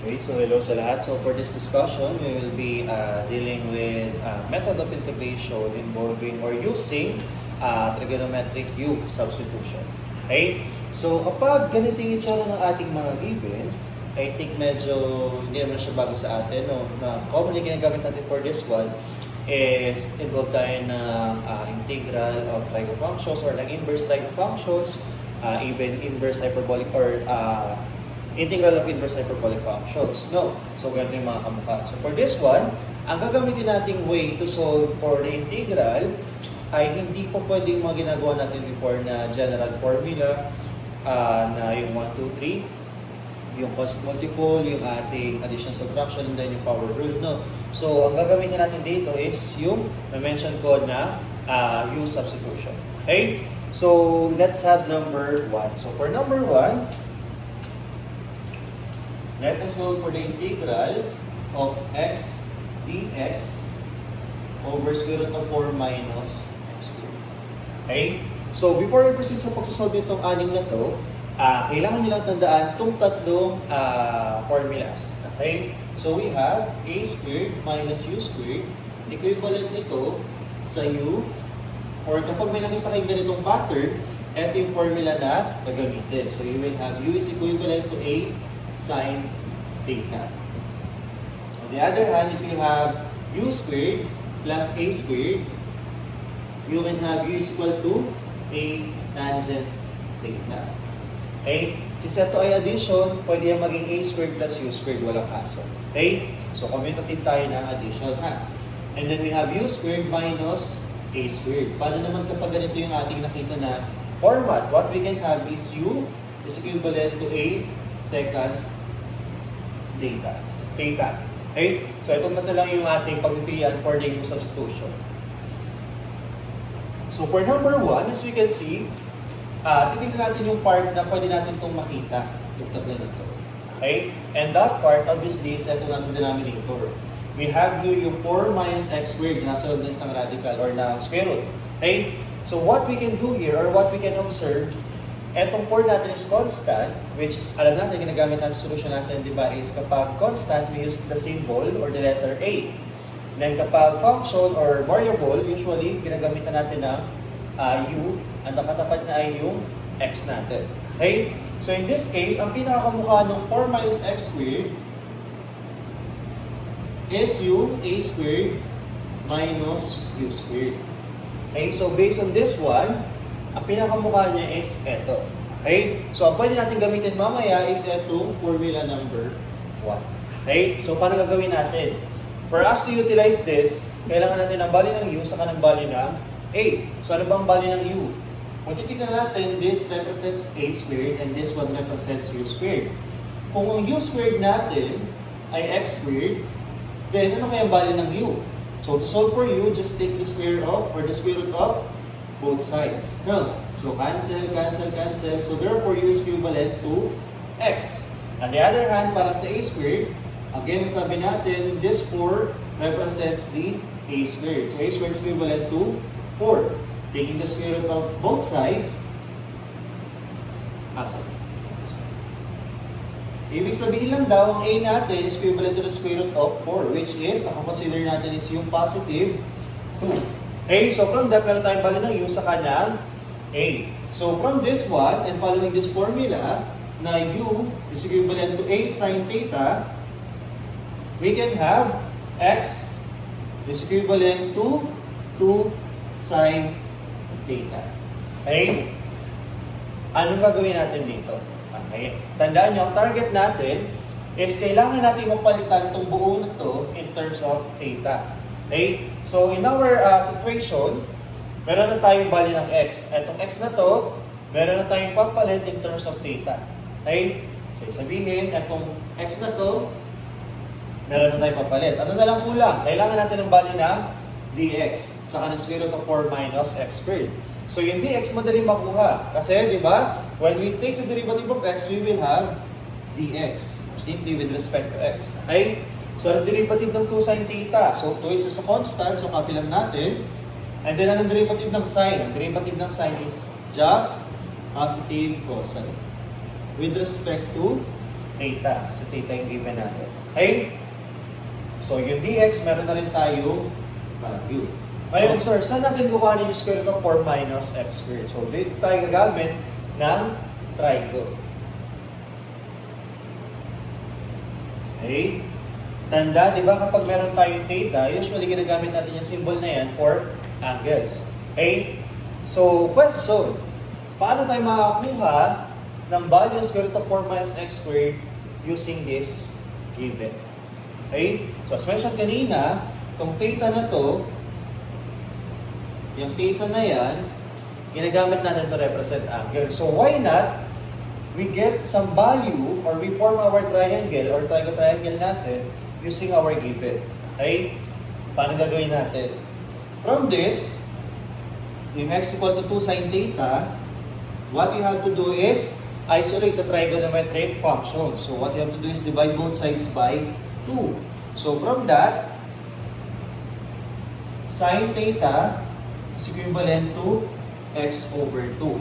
Okay, so hello sa lahat. So for this discussion, we will be dealing with method of integration involving or using trigonometric U substitution. Okay? So kapag ganito yung itsura ng ating mga given, I think medyo hindi naman siya bago sa atin. No? Na commonly ginagamit natin for this one is involve tayo ng integral of trigo functions or ng inverse trigo functions, even inverse hyperbolic or integral of inverse hyperbolic functions. No? So, ganito yung mga kamukha. So, for this one, ang gagamitin nating way to solve for the integral ay hindi po pwede yung mga ginagawa natin before na general formula na yung 1, 2, 3, yung constant multiple, yung ating addition, subtraction, and then yung power rule. No? So, ang gagamitin natin dito is yung na-mention ko na U substitution. Okay? So, let's have number 1. So, for number 1, let us solve for the integral of x dx over square root of 4 minus x squared. Okay? So, before we proceed sa pagsasolve nitong anim na to, kailangan nyo lang tandaan itong tatlong formulas. Okay? So, we have a squared minus u squared. Equivalent nito sa u, or kapag may nakita kayo ganitong pattern, ito yung formula na gagamitin. So, you will have u is equivalent to a sine theta. On the other hand, if you have u squared plus a squared, you can have u is equal to a tangent theta. Okay? Since ito ay addition, pwede yung maging a squared plus u squared, walang kaso. Okay? So, commutative tayo ng addition, ha? And then we have u squared minus a squared. Paano naman kapag ganito yung ating nakita na format? What we can have is u is equivalent to a second theta. Okay? So, itong na lang yung ating pagpipilian for the U substitution. So, for number 1, as we can see, titignan natin yung part na pwede natin itong makita. Itong tatlo na ito. Okay? And that part, obviously, is ito nasa denominator. We have here yung 4 minus x squared na nasa loob ng isang radical or na square root. Okay? So, what we can do here or what we can observe, etong 4 natin is constant, which is, alam natin, ginagamit natin solution natin, di ba, is kapag constant, we use the symbol or the letter A. Then kapag function or variable, usually, ginagamit natin ng U, ang nakatapat na ay yung X natin. Okay? So in this case, ang pinakakamukha ng 4 minus X squared is yung A squared minus U squared. Okay? So based on this one, ang pinakamukha niya is eto. Okay? So, ang pwede natin gamitin mamaya is etong formula number 1. Okay? So, paano gagawin natin? For us to utilize this, kailangan natin ang bali ng U saka ng bali ng A. So, ano bang bali ng U? Kung titignan natin, this represents A squared and this one represents U squared. Kung ang U squared natin ay X squared, then ano kaya ang bali ng U? So, to solve for U, just take the square of or the square root of both sides. No. So, cancel, cancel, cancel. So, therefore, U is equivalent to X. On the other hand, para sa A squared, again, sabi natin, this 4 represents the A squared. So, A squared is equivalent to 4. Taking the square root of both sides, ibig sabihin lang daw, ang A natin is equivalent to the square root of 4, which is, ang consider natin is yung positive 2. Okay, so from that, meron tayong bali ng U sa kanyang A. So from this one, and following this formula, na U is equivalent to A sine theta, we can have X is equivalent to 2 sine theta. Okay? Anong gagawin natin dito? Okay. Tandaan nyo, ang target natin is kailangan natin mapalitan itong buo na to in terms of theta. Okay? So, in our situation, meron na tayong value ng x. Itong x na to, meron na tayong papalit in terms of theta. Okay? So, sabihin, itong x na to, meron na tayong papalit. Ano na lang kulang? Kailangan natin ng value ng dx sa kanang square root of 4 minus x squared. So, yung dx madaling makuha. Kasi, di ba, when we take the derivative of x, we will have dx. Simply with respect to x. Okay? So, ang derivative ng 2 sine theta. So, 2 is a constant. So, copy lang natin. And then, anong derivative ng sine? Ang derivative ng sine is just positive cosine. With respect to theta. Kasi theta yung given natin. Okay? So, yung dx, meron na rin tayo value. Ngayon, sir, saan natin kukuhanin yung square root of 4 minus x squared? So, dito tayo gagamit ng triangle. Okay? Tanda, di ba kapag meron tayong theta, usually ginagamit natin yung symbol na yan for angles. Okay? So, question. Paano tayo makakuha ng value ng square root of 4 minus x squared using this given? Okay? So, as mentioned kanina, itong theta na to, yung theta na yan, ginagamit natin to represent angle. So, why not we get some value or we form our triangle or triangle natin using our given. Okay? Paano gagawin natin? From this, yung x equal to 2 sin theta, what you have to do is isolate the trigonometric function. So, what you have to do is divide both sides by 2. So, from that, sin theta is equivalent to x over 2.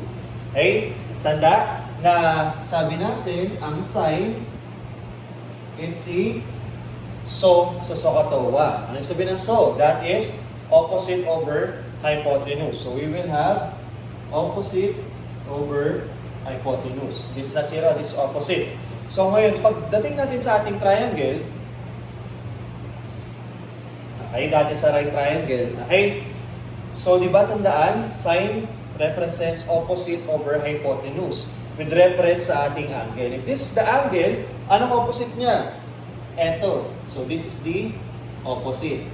Okay? Tanda na sabi natin, ang sine is si so sa SOHCAHTOA. Ano yung sabi ng so? That is opposite over hypotenuse. So, we will have opposite over hypotenuse. This is not zero, this is opposite. So, ngayon, pagdating natin sa ating triangle, okay, dati sa right triangle, okay? So, di ba tandaan, sine represents opposite over hypotenuse with reference sa ating angle. If this is the angle, anong opposite niya? Eto. So, this is the opposite.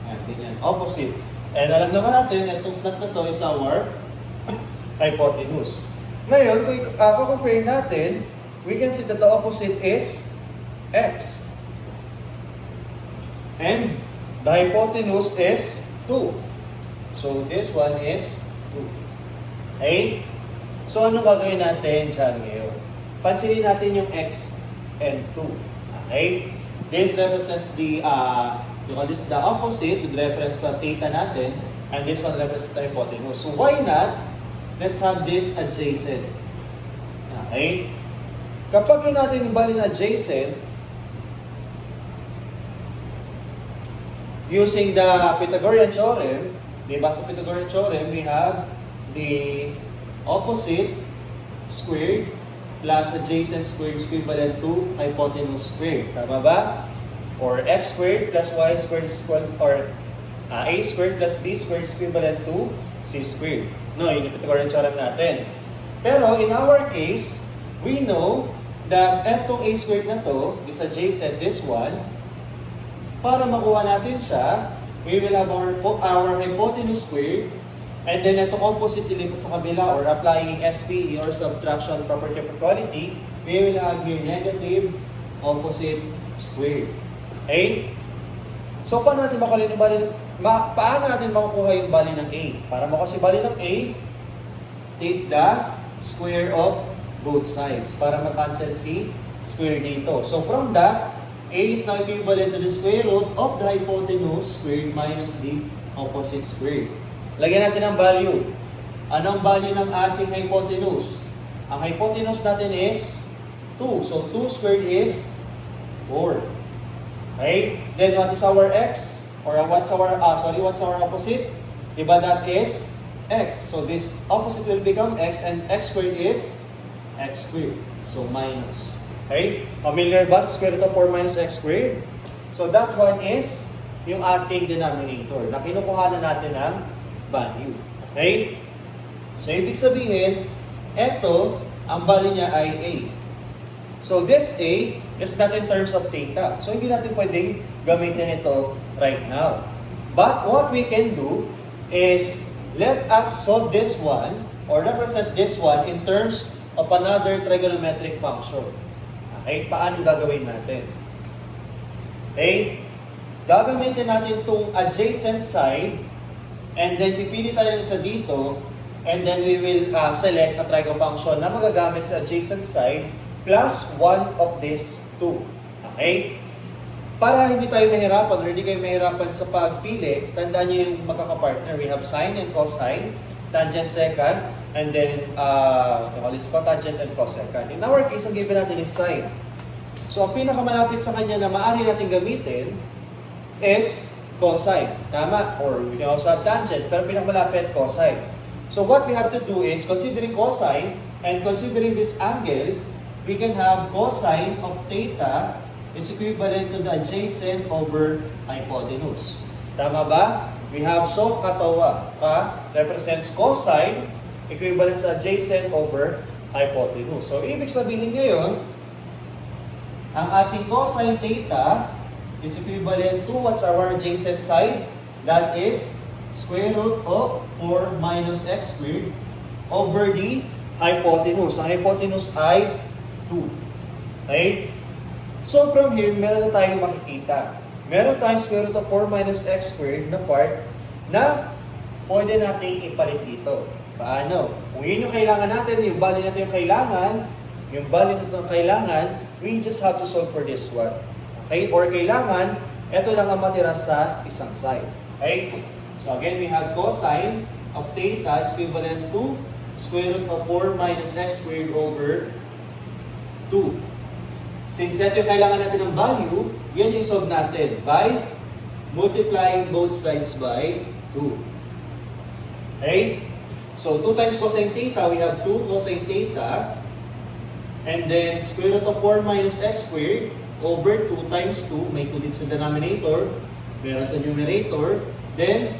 Ayan, ganyan. Opposite. And alam naman natin, itong slot na to is our hypotenuse. Ngayon, kung compare natin, we can see that the opposite is x. And the hypotenuse is 2. So, this one is 2. Okay? So, ano gagawin natin dyan ngayon? Pansinin natin yung x and 2. Okay? This represents the, this the opposite with reference sa theta natin, and this one represents the hypotenuse. So, why not? Let's have this adjacent. Okay? Kapag yun natin yung bali na adjacent, using the Pythagorean theorem, diba sa Pythagorean theorem, we have the opposite squared plus adjacent squared is equivalent to hypotenuse squared. Tama ba? Or x squared plus y squared is equal, or a squared plus b squared is equivalent to c squared. No, yun yung Pythagorean theorem natin. Pero in our case, we know that etong a squared na to is adjacent this one. Para makuha natin siya, we will have our hypotenuse squared, and then itong opposite ilipat sa kabila or applying SPE or subtraction property of equality, we will have here negative opposite squared. Okay? So, paano natin paano natin makukuha yung bali ng A? Para makuha si bali ng A, take the square of both sides para ma-cancel si square dito. So, from that, A is now equivalent to the square root of the hypotenuse squared minus the opposite squared. Lagyan natin ang value. Anong value ng ating hypotenuse? Ang hypotenuse natin is 2. So, 2 squared is 4. Okay? Then, what is our x? Or what's our opposite? Diba that is x. So, this opposite will become x, and x squared is x squared. So, minus. Okay? Familiar ba sa square root of 4 minus x squared? So, that one is yung ating denominator na kinukuha na natin ng value. Okay? So, ibig sabihin, eto, ang value niya ay A. So, this A is not in terms of theta. So, hindi natin pwedeng gamitin ito right now. But, what we can do is, let us solve this one or represent this one in terms of another trigonometric function. Okay? Paano gagawin natin? Okay? Gagamitin natin itong adjacent side, and then pipili tayo isa dito, and then we will select a trigo function na magagamit sa adjacent side plus one of these two. Okay? Para hindi tayo mahirapan or hindi kayo mahirapan sa pagpili, tandaan nyo yung magkakapartner. We have sine and cosine, tangent second, and then cotangent and cosecond. In our case, ang given natin is sine. So, ang pinakamalapit sa kanya na maaari natin gamitin is cosine. Tama? Or we can also have tangent, pero pinakamalapit cosine. So, what we have to do is, considering cosine and considering this angle, we can have cosine of theta is equivalent to the adjacent over hypotenuse. Tama ba? We have so katawa represents cosine equivalent sa adjacent over hypotenuse. So, ibig sabihin ngayon, ang ating cosine theta is equivalent to what's our adjacent side? That is square root of 4 minus x squared over the hypotenuse. Ang hypotenuse ay 2. Okay? So, from here, meron na tayong makikita. Meron tayong square root of 4 minus x squared na part na pwede natin ipalit dito. Paano? Kung yun yung kailangan natin, yung value natin yung value natin yung kailangan, we just have to solve for this one. Okay? Or kailangan, ito lang ang matira sa isang side. Okay? So again, we have cosine of theta is equivalent to square root of 4 minus x squared over 2. Since ito yung kailangan natin ng value, yan yung solve natin by multiplying both sides by 2. Okay? So 2 times cosine theta, we have 2 cosine theta. And then square root of 4 minus x squared over 2 times 2. May 2 din sa denominator. Meron sa numerator. Then,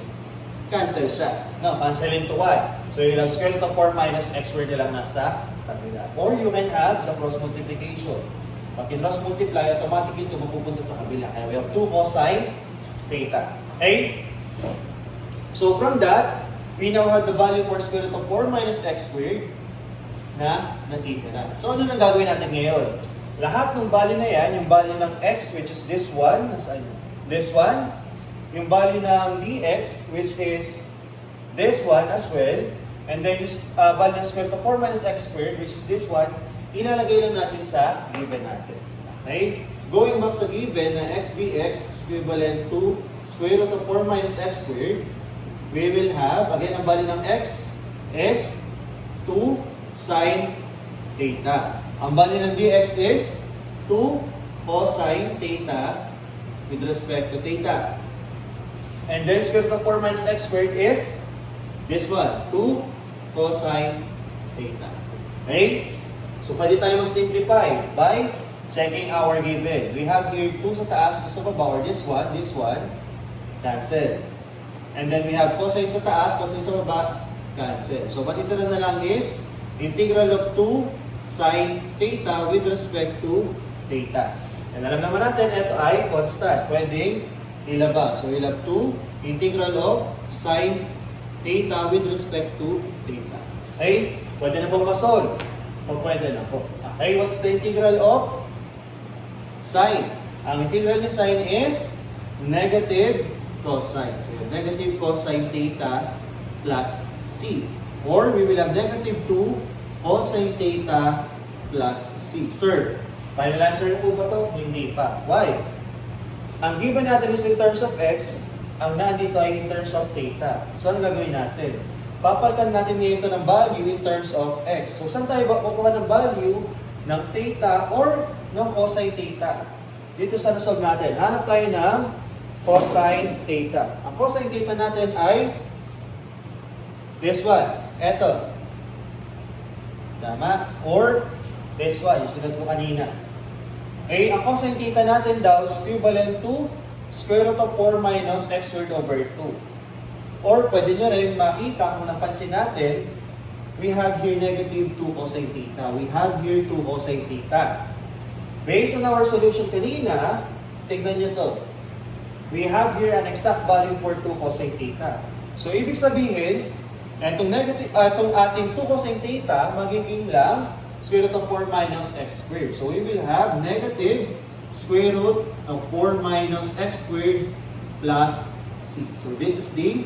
cancel siya. No, cancel into 1. So you have square root of 4 minus x squared na lang nasa kabila. Or you can have the cross multiplication. Pag cross multiply, automatically ito mapupunta sa kabila. Kaya we have 2 cosine theta. Okay? So from that, we now have the value for square root of 4 minus x squared na natitira. So ano nang gagawin natin ngayon? Lahat ng value na yan, yung value ng x, which is this one, yung value ng dx, which is this one as well, and then yung value ng square root of 4 minus x squared, which is this one, ilalagay lang natin sa given natin. Okay? Going back sa given na x dx is equivalent to square root of 4 minus x squared, we will have, again, ang value ng x is 2 sine theta. Ang value ng dx is 2 cosine theta with respect to theta. And then square root of 4 minus x squared is this one, 2 cosine theta. Okay? So, pwede tayo mag-simplify by checking our given. We have here 2 sa taas, 2 sa baba, or this one, cancel. And then we have cosine sa taas, cosine sa baba, cancel. So, matitira na lang is integral of 2 sine theta with respect to theta. And alam naman natin, ito ay constant. Pwedeng ilabas. So, we'll have 2 integral of sine theta with respect to theta. Okay? Pwede na pong masolve. O pwede na po. Okay, what's the integral of sine? Ang integral ng sine is negative cosine. So, negative cosine theta plus c. Or we will have negative 2 cosine theta plus c. Sir, final answer na po ba ito? Hindi pa. Why? Ang given natin is in terms of x, ang nandito ay in terms of theta. So, ano gagawin natin? Papalitan natin ngayon ito ng value in terms of x. So, saan tayo ba kukuha ng value ng theta or ng cosine theta? Dito sa nasolve natin. Hanap tayo ng cosine theta. Ang cosine theta natin ay this one. Ito. Tama? Or this one. Yung sunod ko kanina. Okay, ang cosine theta natin daw is equivalent to square root of 4 minus x squared over 2. Or pwede nyo rin makita kung napansin natin, we have here negative 2 cosine theta. We have here 2 cosine theta. Based on our solution kanina, tignan nyo to. We have here an exact value for 2 cosine theta. So, ibig sabihin, itong ating 2 cosine theta, magiging lang square root of 4 minus x squared. So, we will have negative square root of 4 minus x squared plus c. So, this is the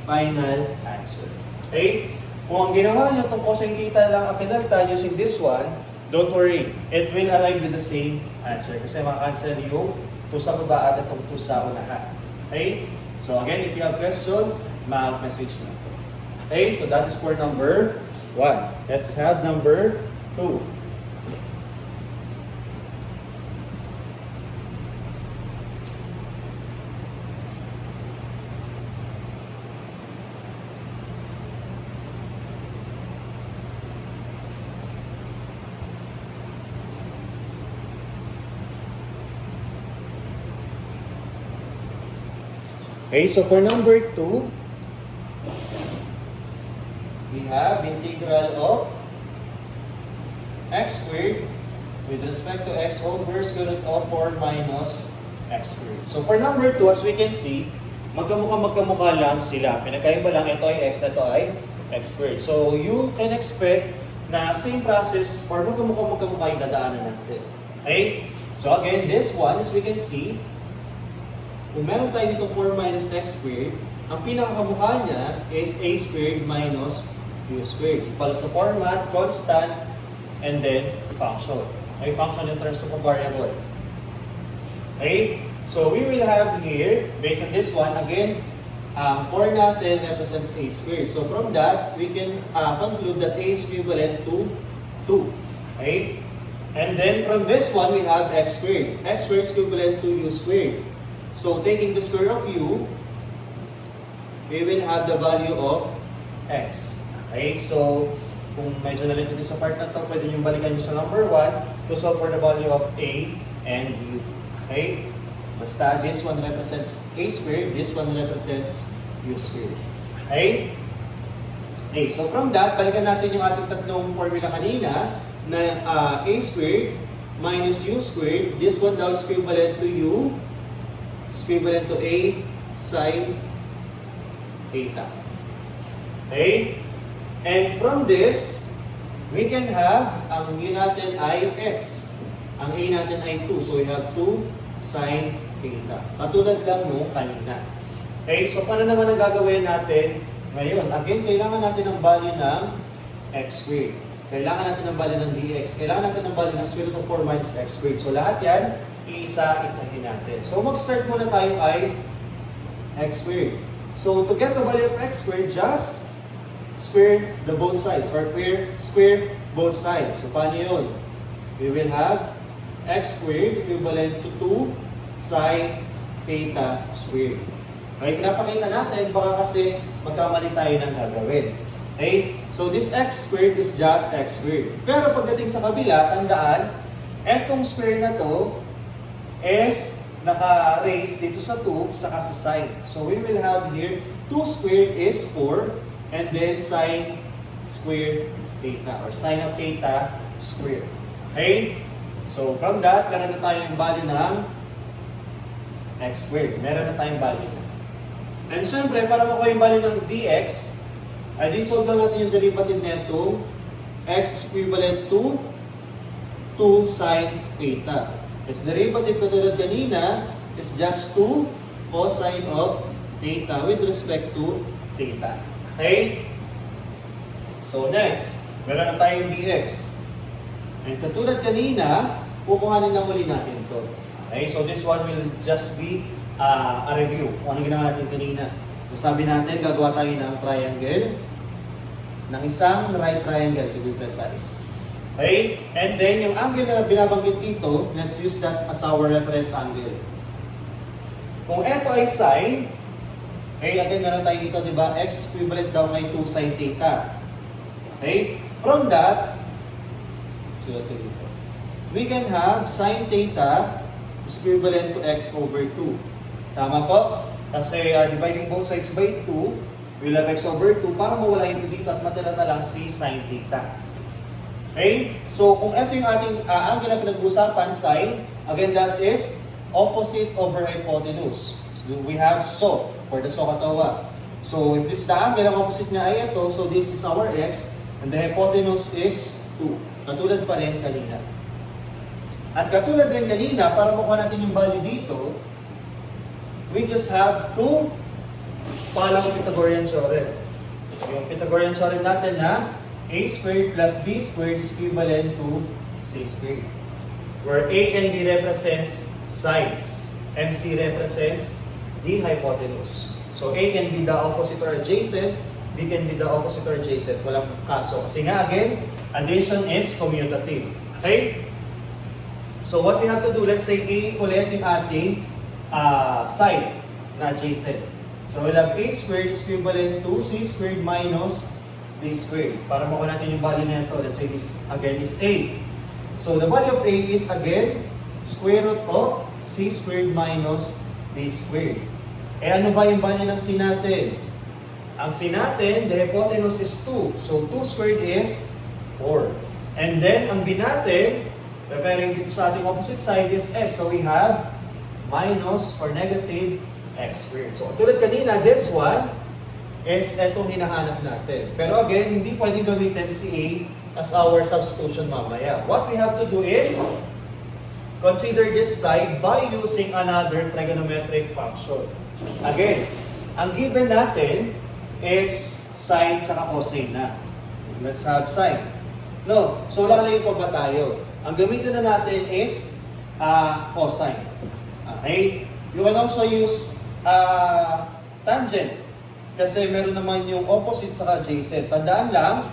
final answer. Okay? Kung ang ginawa nyo itong cosine theta lang ang pinalitan using this one, don't worry. It will arrive with the same answer. Kasi maka-cancel yung 2 sa baba at itong 2 sa unahan. Okay? So again, if you have question, mag-message na ito. Okay? So that is for number 1. Let's have number 2. Okay, so for number 2, we have integral of x squared with respect to x over square root of 4 minus x squared. So for number 2, as we can see, magkamukha lang sila. Pinagkaiba lang, ito ay x, ito ay x squared. So you can expect na same process or magkamukha yung dadaanan natin. Okay? So again, this one, as we can see, kung meron tayo dito 4 minus x squared, ang pinakakamukha niya is a squared minus u squared. Equal sa format, constant, and then function. May function in terms of a variable. Okay? So we will have here, based on this one, again, 4 natin represents a squared. So from that, we can conclude that a is equivalent to 2. Okay? And then from this one, we have x squared. X squared is equivalent to u squared. So taking the square of u, we will have the value of x. Okay? So kung medyo nalito sa part na to, pwede nyo balikan nyo sa number 1 to solve for the value of a and u. Okay? Basta this one represents a squared, this one represents u squared. Okay? Okay, so from that, balikan natin yung ating tatlong formula kanina na a squared minus u squared. This one daw is equivalent to u, is equivalent to a sine theta. Okay? And from this, we can have, ang u natin ay x. Ang a natin ay 2. So we have 2 sine theta. Katulad lang nung kanina. Okay, so paano naman ang gagawin natin ngayon? Again, kailangan natin ng value ng x squared. Kailangan natin ng value ng dx. Kailangan natin ng value ng square root of 4 minus x squared. So lahat yan, iisa-isahin natin. So mag-start muna tayo ay x squared. So to get the value of x squared, just square the both sides or square both sides. So paano yun? We will have x squared equivalent to 2 sine theta squared. Okay, pinapakita natin baka kasi magkamali tayo ng gagawin. Okay? So this x squared is just x squared. Pero pagdating sa kabila, tandaan, etong square na to is naka-raise dito sa 2 saka sa sine. So we will have here 2 squared is 4 and then sine square theta or sine of theta square. Okay? So from that, meron na tayong value ng x squared. Meron na tayong value. And syempre, para makuha yung value ng dx, ay di-solve lang natin yung derivative neto x is equivalent to 2 sine theta. Its derivative katulad kanina is just 2 cosine of theta with respect to theta. Okay? So next, meron na tayong dx. And katulad kanina, kukuhanin lang muli natin ito. Okay? So this one will just be a review. Kung ano ginawa natin kanina. So sabi natin, gagawa tayo ng triangle, ng isang right triangle to be precise. Okay? And then, yung angle na binabanggit dito, let's use that as our reference angle. Kung ito ay sine, okay, again, meron tayo dito, di ba? X is equivalent daw kay 2 sine theta. Okay? From that, sulat ko dito. We can have sine theta is equivalent to x over 2. Tama po? Kasi dividing both sides by 2, we'll have x over 2 para mawala yung 2 dito at matira na lang si sine theta. Okay? So, kung ito yung ating angle na pinag-uusapan, sine, again, that is opposite over hypotenuse. So, we have so for the SOHCAHTOA. So, if this the angle, ang opposite niya ay ito, so this is our x, and the hypotenuse is 2. Katulad pa rin kanina. At katulad din kanina, para makuha natin yung value dito, we just have to follow Pythagorean theorem. Yung Pythagorean theorem natin na a squared plus b squared is equivalent to c squared. Where a and b represents sides and c represents the hypotenuse. So a can be the opposite or adjacent, b can be the opposite or adjacent. Walang kaso. Kasi nga again, addition is commutative. Okay? So what we have to do, let's say a ulit yung ating side na adjacent. So we'll have a squared is equivalent to c squared minus d squared. Para makuha natin yung value na ito, let's say this again is a. So the value of a is again square root of c squared minus d squared. Eh ano ba yung value ng sin natin? Ang sin natin, the hypotenuse is 2. So 2 squared is 4. And then, ang b natin, referring dito sa ating opposite side is x. So we have minus or negative x squared. So tulad kanina, this one is itong hinahanap natin. Pero again, hindi pwedeng gamitin si a as our substitution mamaya. What we have to do is consider this side by using another trigonometric function. Again, ang given natin is sine sa cosine na. Let's have sine. No, so lalayo pa ba tayo? Ang gamitin na natin is cosine. Okay? You can also use tangent. Kasi meron naman yung opposite sa adjacent. Tandaan lang,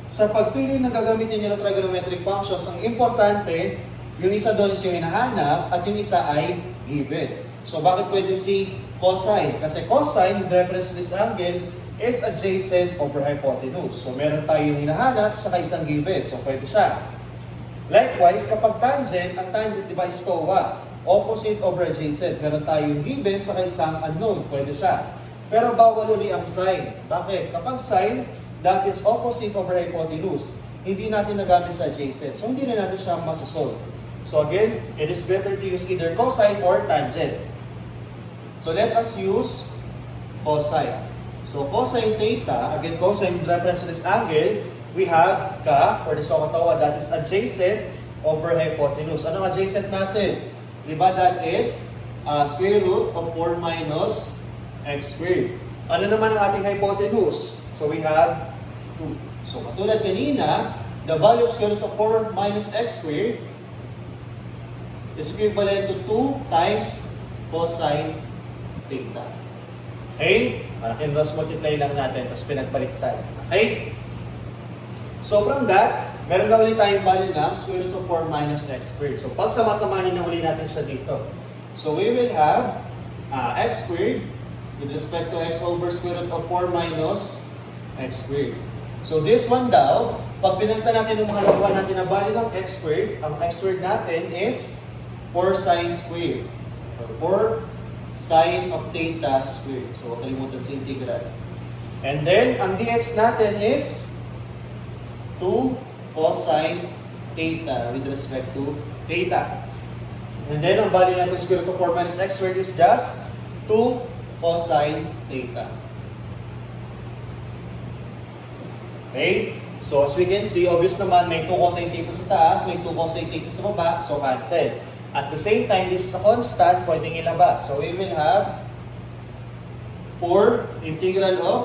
sa pagpili ng gagamitin nyo ng trigonometric functions, ang importante, yung isa doon is yung hinahanap at yung isa ay given. So bakit pwede si cosine? Kasi cosine, with reference to this angle, is adjacent over hypotenuse. So meron tayong hinahanap sa isang given. So pwede siya. Likewise, kapag tangent, ang tangent di ba is TOA? Opposite over adjacent. Meron tayong given sa isang unknown. Pwede siya. Pero bawal uli ang sine. Bakit? Kapag sine, that is opposite over hypotenuse. Hindi natin nagamit sa adjacent. So hindi na natin siya masosolve. So again, it is better to use either cosine or tangent. So let us use cosine. So cosine theta, again cosine reference to this angle, we have ka, for the SOHCAHTOA, that is adjacent over hypotenuse. Anong adjacent natin? Diba that is square root of 4 minus x squared. Ano naman ang ating hypotenuse? So we have 2. So katulad kanina, the value of square root of 4 minus x squared is equivalent to 2 times cosine theta. Okay? Malaking cross multiply lang natin, tapos pinagbaliktad. Okay? So from that, meron na ulit tayong value ng square root of 4 minus x squared. So pag samasamahin na uli natin siya dito. So we will have x squared with respect to x over square root of 4 minus x squared. So this one daw, pag binenta natin yung mga lakuan natin na value ng x squared, ang x squared natin is 4 sine squared. Or 4 sine of theta squared. So, kalimutan sa integral. And then, ang dx natin is 2 cosine theta with respect to theta. And then, ang value natin square root of 4 minus x squared is just 2 cosine theta. Okay? So, as we can see, obvious naman, may 2 cosine theta sa taas, may 2 cosine theta sa baba, so cancel. At the same time, this is a constant, pwedeng ilabas. So we will have 4 integral of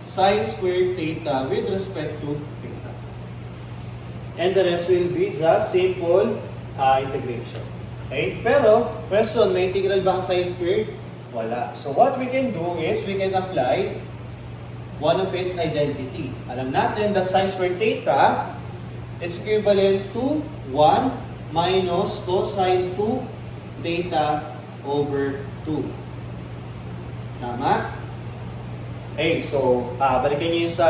sine squared theta with respect to theta. And the rest will be just simple integration. Okay? Pero, question, may integral ba ang sine squared? Wala. So what we can do is, we can apply one of its identity. Alam natin that sine squared theta is equivalent to 1 minus cosine 2 theta over 2. Tama? Okay, so balikan niyo sa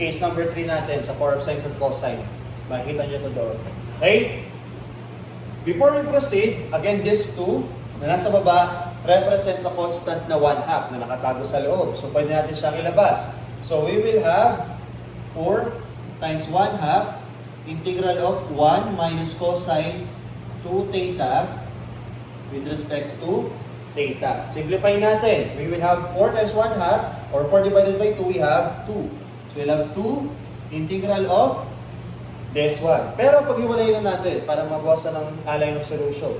case number 3 natin sa power of sines and cosine. Makikita niyo ito doon. Okay? Before we proceed, again, this 2 na nasa baba represents a constant na 1/2 na nakatago sa loob. So, pwede natin siyang ilabas. So, we will have 4 times 1/2 integral of 1 minus cosine 2 theta with respect to theta. Simplify natin. We will have 4 times 1/2 or 4 divided by 2, we have 2. So we'll have 2 integral of this one. Pero pag-iwalay na natin para mabawasan ng line of solution.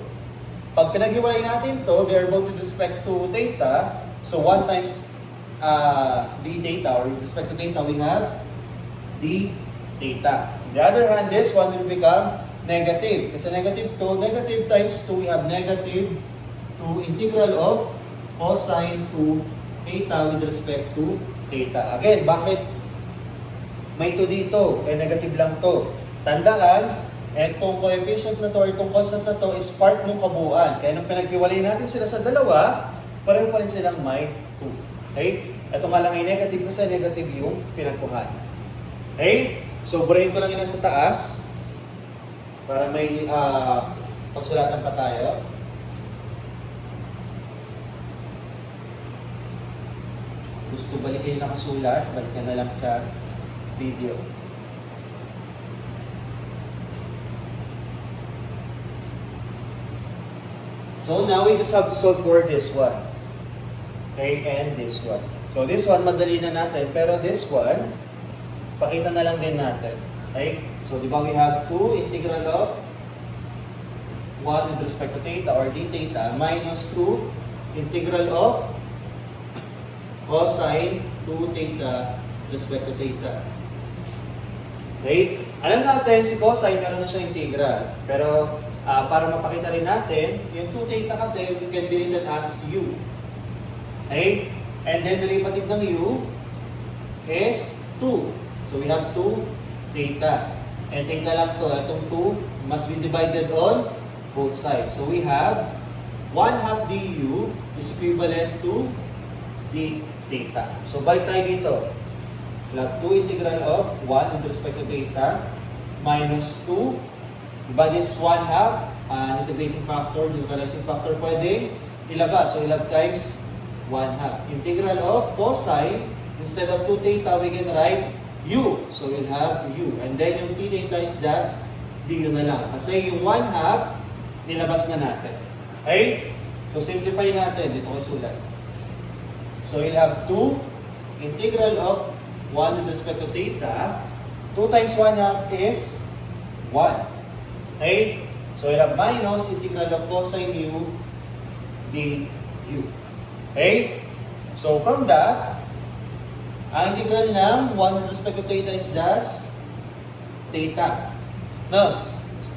Pag pinag-iwalay natin to, they are both with respect to theta. So 1 times d theta or with respect to theta, we have d theta. On the other hand, this one will become negative. Kasi negative times 2, we have negative 2 integral of cosine 2 theta with respect to theta. Again, bakit may 2 dito? Kaya negative lang to. Tandaan, itong coefficient na to, itong constant na to is part ng kabuuan. Kaya nung pinag-iwalay natin sila sa dalawa, pareho pa rin silang may 2. Okay? Ito nga lang ay negative kasi negative yung pinagkuhan. Okay? So, burahin ko lang yun sa taas para may pagsulatan pa tayo. gusto balikin yung nakasulat, balikan na lang sa video. So now we just have to solve for this one. Okay, and this one. So this one, madali na natin. Pero this one, pakita na lang din natin. Okay? So di ba we have 2 integral of 1 with respect to theta or d theta minus 2 integral of cosine 2 theta respect to theta. Okay? Alam natin, si cosine meron na siyang integral. Pero para mapakita rin natin, yung 2 theta kasi can be written as u. Okay? And then derivative ng u is 2. So we have 2 theta. And theta lang to. Itong 2 must be divided on both sides. So we have 1/2 du is equivalent to d theta. So balik tayo dito. We have 2 integral of 1 with respect to theta minus 2. Diba this 1/2, integrating factor, neutralizing factor, pwede ilabas. So we'll have times 1/2. Integral of cosine, instead of 2 theta, we can write u. So we'll have u. And then yung d theta is just du na lang. Kasi yung 1/2, nilabas na natin. Okay? So simplify natin. Dito ko sulat. So we'll have 2 integral of 1 with respect to theta. 2 times 1/2 is 1. Okay? So we'll have minus integral of cosine u du. Okay? So from that, ang integral ng 1 with respect to theta is just theta. No?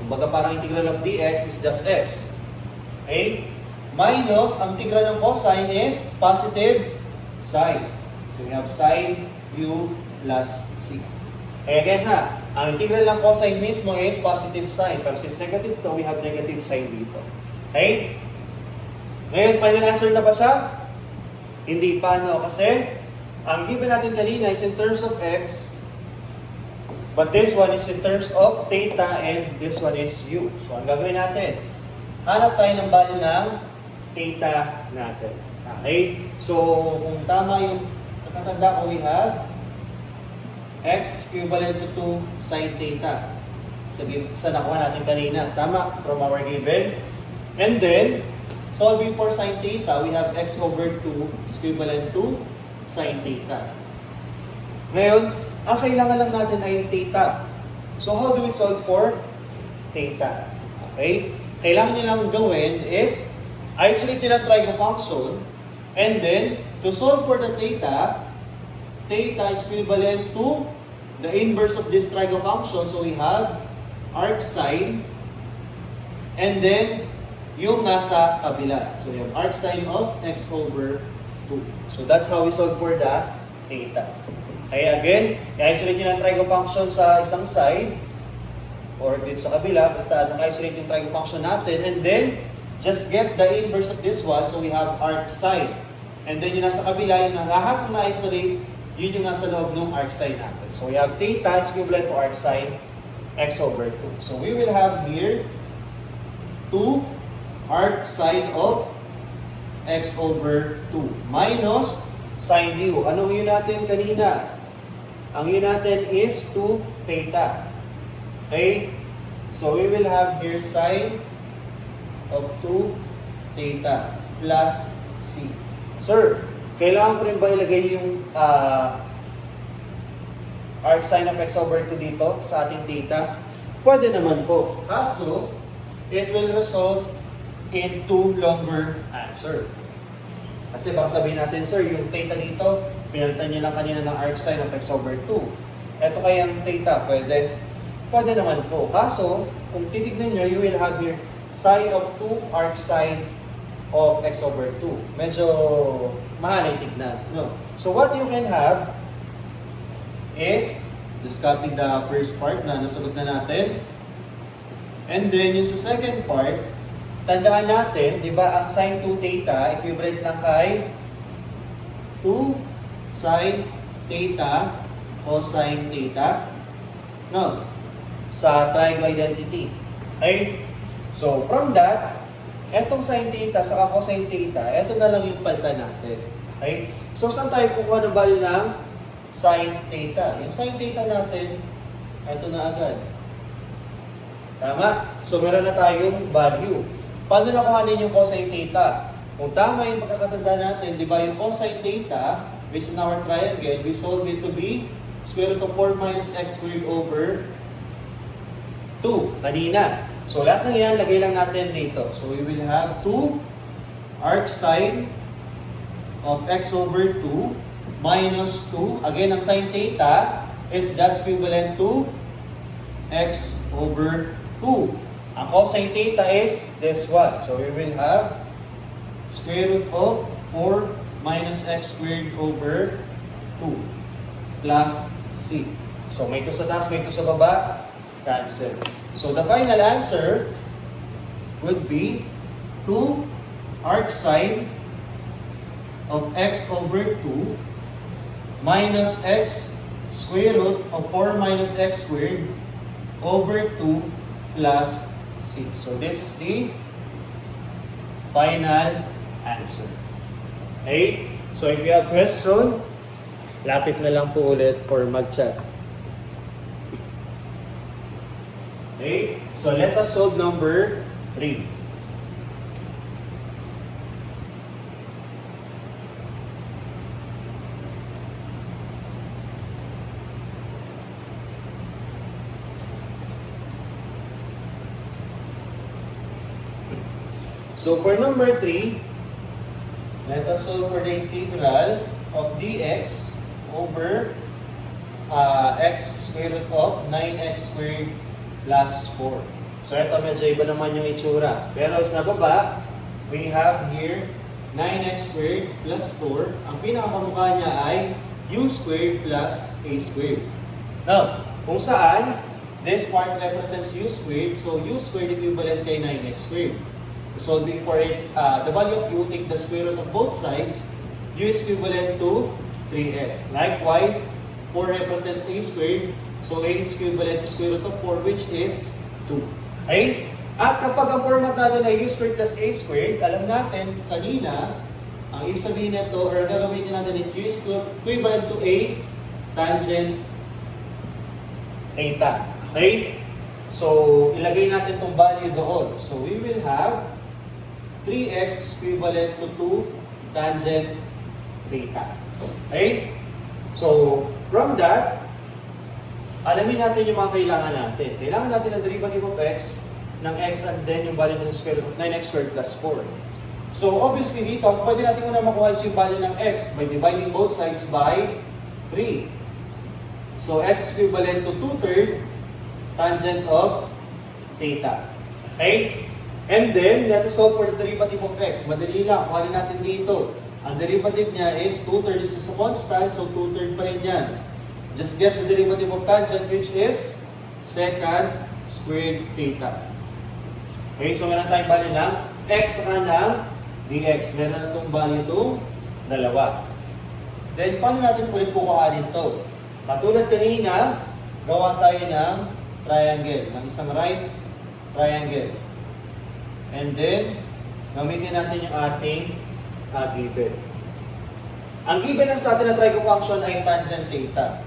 Kumbaga parang integral of dx is just x. Okay? Minus, ang integral ng cosine is positive sine. So we have sine u plus c. Okay, again ha, ang integral ng cosine mismo is positive sine. Pero since negative to, we have negative sine dito. Okay? Ngayon, final answer na ba siya? Hindi pa, no? Kasi, ang given natin kanina is in terms of x, but this one is in terms of theta, and this one is u. So, ang gagawin natin, hanap tayo ng value ng theta natin. Okay? So, kung tama yung nakatanda ko, we have x equivalent to 2 sin theta. Sa nakuha natin kanina. Tama, from our given. And then, solving for sin theta, we have x over 2 is equivalent to sin theta. Ngayon, ang kailangan lang natin ay theta. So, how do we solve for theta? Okay? Kailangan nyo lang gawin is isolate nyo ng trigo function, and then, to solve for the theta, theta is equivalent to the inverse of this trigo function. So we have arc sine, and then yung nasa kabila. So we have arc sine of x over 2. So that's how we solve for the theta. Okay, again, i-isolate nyo ng trigo function sa isang side, or dito sa kabila, basta naka-isolate yung trigo function natin, and then just get the inverse of this one. So we have arc sine. And then yung nasa kabila, yung lahat ng na-isolate, yun yung nasa loob ng arc sine natin. So we have theta is equivalent to arc sine x over 2. So we will have here 2 arc sine of x over 2 minus sine u. Anong yun natin kanina? Ang yun natin is 2 theta. Okay? So we will have here sine of 2 theta plus c. Sir, kailangan ko rin ba ilagay yung arc sine of x over 2 dito sa ating theta? Pwede naman po. Kaso, it will result in 2 longer answer. Kasi baka sabihin natin, sir, yung theta dito, pinalitan nyo lang kanina ng arc sine of x over 2. Ito kayang theta, pwede? Pwede naman po. Kaso, kung titignan nyo, you will have here sine of 2 arc sine of x over 2. Medyo mahalay tignan. No? So what you can have is, just copy the first part na nasagot na natin. And then, yung sa second part, tandaan natin, di ba, ang sine 2 theta, equivalent lang kay 2 sine theta cosine theta. No? Sa triangle identity. Okay? So, from that, etong sine theta sa cosine theta, eto na lang yung palitan natin. Okay? So, saan tayo kukuha ng value ng sin theta? Yung sin theta natin, ito na agad. Tama? So, meron na tayong value. Paano nakuhanin yung cosine theta? Kung tama yung pagkakatanda natin, di ba yung cosine theta, based on our triangle, we solve it to be square root of 4 minus x squared over 2 kanina. So, lahat ng yan, lagay lang natin dito. So, we will have 2 arc sine of x over 2 minus 2. Again, ang sine theta is just equivalent to x over 2. Ang cosine theta is this one. So, we will have square root of 4 minus x squared over 2 plus c. So, may 2 sa taas, may 2 sa baba. Cancel. So, the final answer would be 2 arc sine of x over 2 minus x square root of 4 minus x squared over 2 plus c. So, this is the final answer. Okay? So, if you have question, lapit na lang po ulit for mag-chat. Okay? So, let us solve number 3. So, for number 3, let us solve for the integral of dx over x square root of 9x squared plus 4. So, ito medyo iba naman yung itsura. Pero sa baba, we have here 9x squared plus 4. Ang pinakamukha niya ay u squared plus a squared. Now, kung saan, this part represents u squared. So, u squared equivalent kay 9x squared. Solving for its, the value of u, take the square root of both sides, u is equivalent to 3x. Likewise, 4 represents a squared, so a is equivalent to square root of 4, which is 2. Okay? At kapag ang format natin ay u squared plus a squared, alam natin kanina, ang ibig sabihin nito, or gagamitin natin is u is equivalent to a tangent theta. Okay? So, ilagay natin itong value doon. So, we will have 3x is equivalent to 2 tangent theta. Okay? So, from that, alamin natin yung mga kailangan natin. Kailangan natin ang derivative of x ng x and then yung value ng square root of 9x squared plus 4. So, obviously dito, pwede natin una makuha is yung value ng x by dividing both sides by 3. So, x is equivalent to 2/3 tangent of theta. Okay? And then, let us solve for the derivative of x. Madali lang, kuhanin natin dito. Ang derivative niya is 2/3 is a constant, so 2/3 pa rin yan. Just get the derivative of tangent, which is secant squared theta. Okay, so meron tayong value ng x saka ng dx. Meron na itong value itong dalawa. Then, paano natin ulit kukuhanin ito? Katulad kanina, gawa tayo ng triangle, ng isang right triangle. And then, gamitin natin yung ating given. Ang given ng sa atin na trigo function ay tangent theta.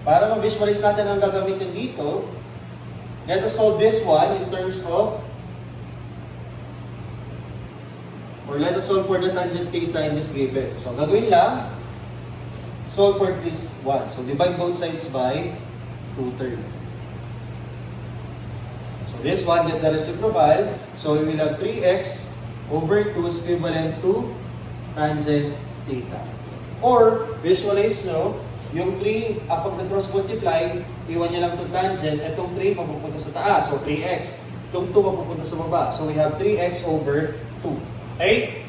Para ma-visualize natin ang gagamitin dito, let us solve this one in terms of, or let us solve for the tangent theta in this given. So, ang gagawin lang, solve for this one. So, divide both sides by 2/3. This one, get the reciprocal. So, we will have 3x over 2 is equivalent to tangent theta. Or, visualize nyo, yung 3, pag nag-cross multiply, iwan nyo lang itong tangent. Itong 3, mapupunta sa taas. So, 3x. Itong 2, mapupunta sa baba. So, we have 3x over 2. Okay?